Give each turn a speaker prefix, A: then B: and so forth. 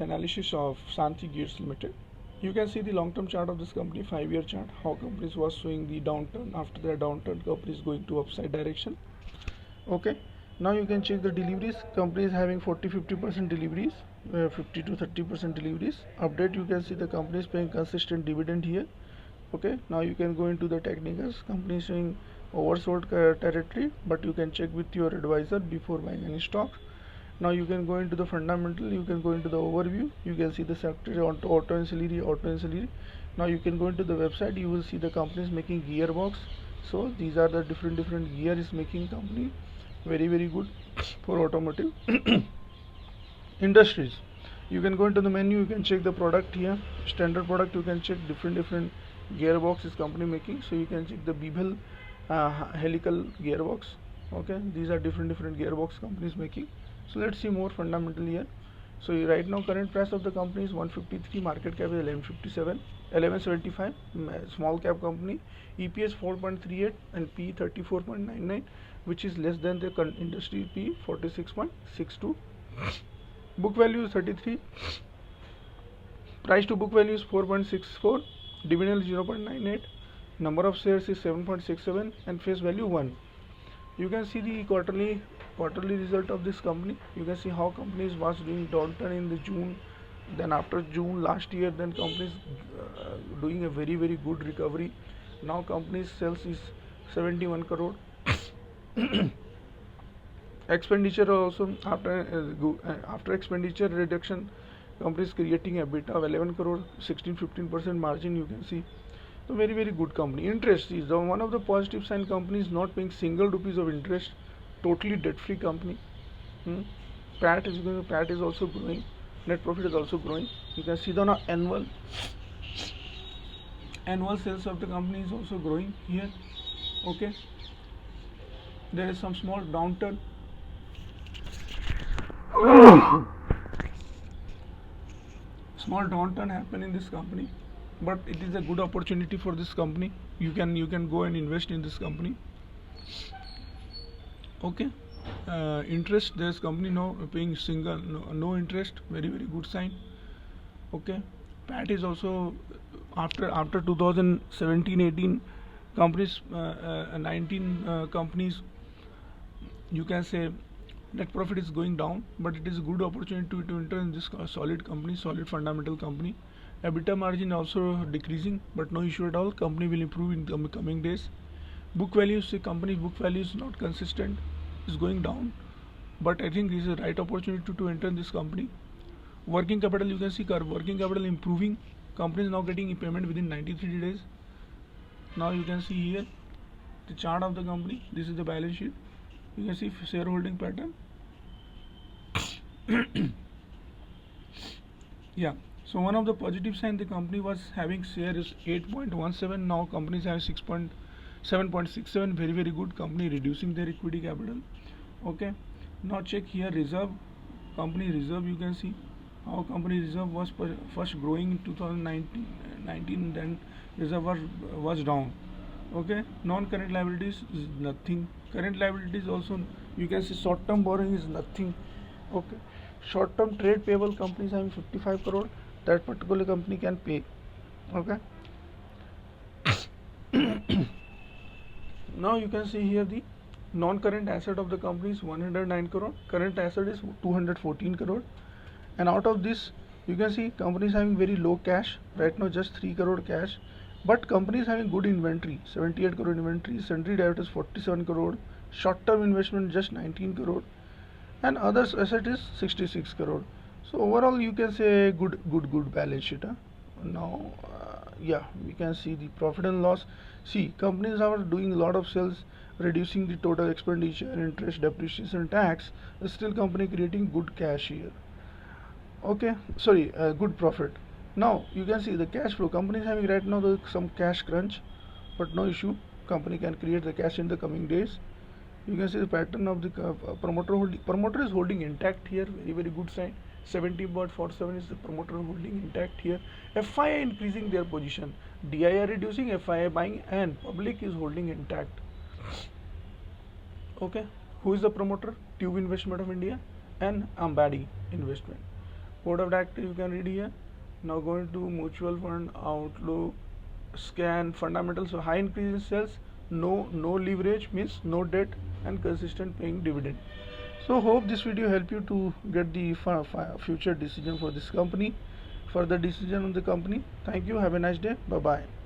A: analysis of Shanti Gears Limited. You can see the long-term chart of this company, 5-year chart, how companies was showing the downturn. After the downturn, company is going to upside direction. Okay, now you can check the deliveries. Company is having 40-50% deliveries, 50 to 30% deliveries. Update, you can see the company is paying consistent dividend here. Okay, now you can go into the technicals. Company is showing oversold territory, but you can check with your advisor before buying any stock. Now you can go into the fundamental, you can go into the overview, you can see the sector on auto ancillary. Now you can go into the website, you will see the companies making gearbox. So these are the different gear is making company, very good for automotive industries. You can go into the menu, you can check the product here, standard product, you can check different gearbox is company making. So you can check the Bevel helical gearbox. Okay, these are different gearbox companies making. So let's see more fundamental here. So right now current price of the company is 153, market cap is 1175, small cap company, EPS 4.38 and P 34.99, which is less than the industry P 46.62. Book value is 33, price to book value is 4.64, dividend is 0.98, number of shares is 7.67 and face value 1. You can see the quarterly result of this company. You can see how companies was doing downturn in the June, then after June last year, then companies doing a very good recovery. Now company's sales is 71 crore. Expenditure also after expenditure reduction, company is creating a EBITDA of 11 crore, 16-15% margin. You can see. So very good company. Interest is one of the positive sign. Company is not paying single rupees of interest, totally debt free company. PAT is also growing, net profit is also growing. You can see the annual sales of the company is also growing here. Okay, there is some small downturn. Small downturn happened in this company, but it is a good opportunity for this company. You can go and invest in this company. Okay, interest, this company now paying no interest, very good sign. Okay, PAT is also after 2017-18 companies, 19 companies, you can say net profit is going down, but it is a good opportunity to enter in this solid company, solid fundamental company. EBITDA margin also decreasing, but no issue at all. Company will improve in the coming days. Book value, see company book value is not consistent, is going down, but I think this is a right opportunity to enter this company. Working capital, you can see working capital improving. Company is now getting payment within 93 days. Now you can see here the chart of the company. This is the balance sheet. You can see shareholding pattern. Yeah. So one of the positive sign, the company was having share is 8.17. Now company is having 7.67. Very good company, reducing their equity capital. Okay. Now check here reserve. Company reserve, you can see how company reserve was first growing in 2019, then reserve was down. Okay. Non-current liabilities is nothing. Current liabilities also, you can see short-term borrowing is nothing. Okay. Short-term trade payable, company is having 55 crore. That particular company can pay. Okay. Now you can see here the non-current asset of the company is 109 crore. Current asset is 214 crore. And out of this, you can see company is having very low cash. Right now just 3 crore cash. But company is having good inventory, 78 crore inventory. Sundry debtors 47 crore. Short-term investment just 19 crore. And others asset is 66 crore. So overall you can say good balance sheet. Now yeah, we can see the profit and loss. See, companies are doing a lot of sales, reducing the total expenditure, interest, depreciation, tax. Still company creating good cash here. Okay, sorry, good profit. Now you can see the cash flow. Company is having right now some cash crunch, but no issue. Company can create the cash in the coming days. You can see the pattern of the promoter holding. Promoter is holding intact here. Very good sign. 70.47 is the promoter holding intact here. FII increasing their position. DII reducing, FII buying, and public is holding intact. Okay. Who is the promoter? Tube Investment of India and Ambadi Investment. Code of director you can read here. Now going to mutual fund, outlook, scan, fundamentals. So high increase in sales, no leverage means no debt, and consistent paying dividend. So hope this video help you to get the future decision for this company, further decision on the company. Thank you. Have a nice day. Bye bye.